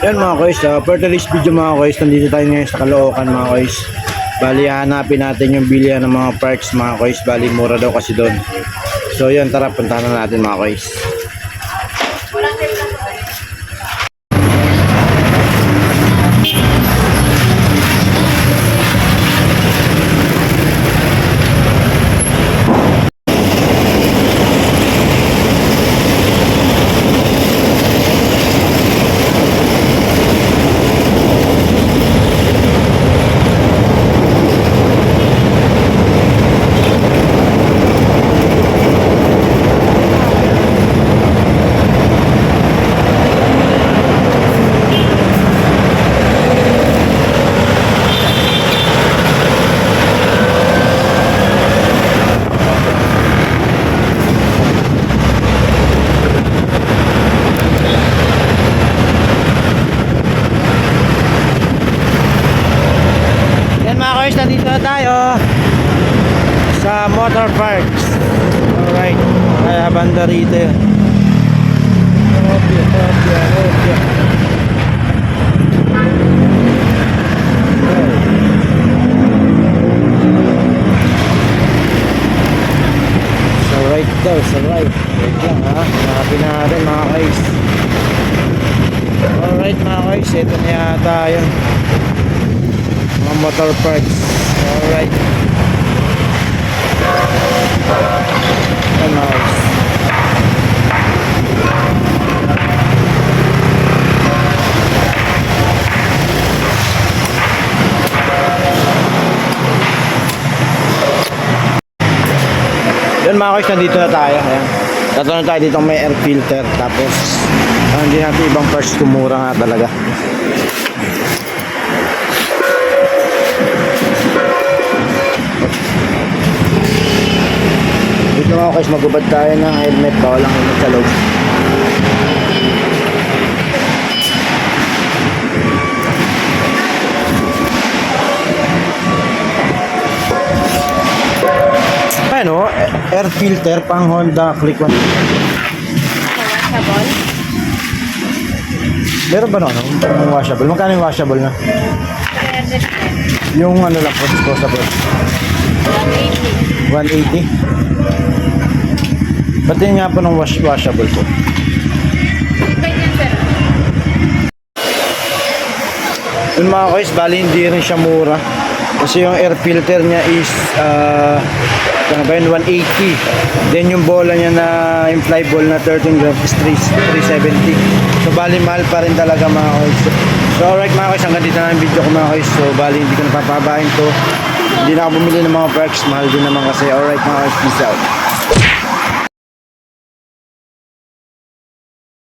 Yan mga kois, for today's video mga kois, nandito tayo ngayon sa Caloocan mga kois. Bali, hanapin natin yung bilihan ng mga parks mga kois. Bali, mura daw kasi doon. So yun, tara, puntahan na natin mga kois. Nandito na tayo sa motor parks. Alright, kaya banda rito. So right daw, so right. Wait lang ha, hanapin natin mga guys. Alright mga guys, ito na yata yun, mga motor parks. Alright. Nice. Yun mga guys, nandito na tayo. Ayan. Tatanong tayo dito may air filter. Tapos hindi natin ibang parts, kumura nga talaga. Dito mga guys, magubad tayo ng helmet. Bawal ang helmet sa loob. Ano? Air filter pang Honda Click 1. Washable? Meron ba no? Yung washable? Magkano yung washable na? 310. Yung ano lang po, disposable? 180. 180? Ba't yun nga po ng washable po? Ganyan sir. Yun mga guys, bali hindi rin siya mura. Kasi yung air filter niya is ano ba yun, 180. Then yung bola niya na yung fly ball na 13 grams is 370. So bali mahal pa rin talaga mga guys. So alright mga guys, hanggang dito na yung video ko mga guys. So bali hindi ko napapabahin to. Hindi na ako bumili ng mga perks, mahal din naman kasi. Alright mga guys, peace out.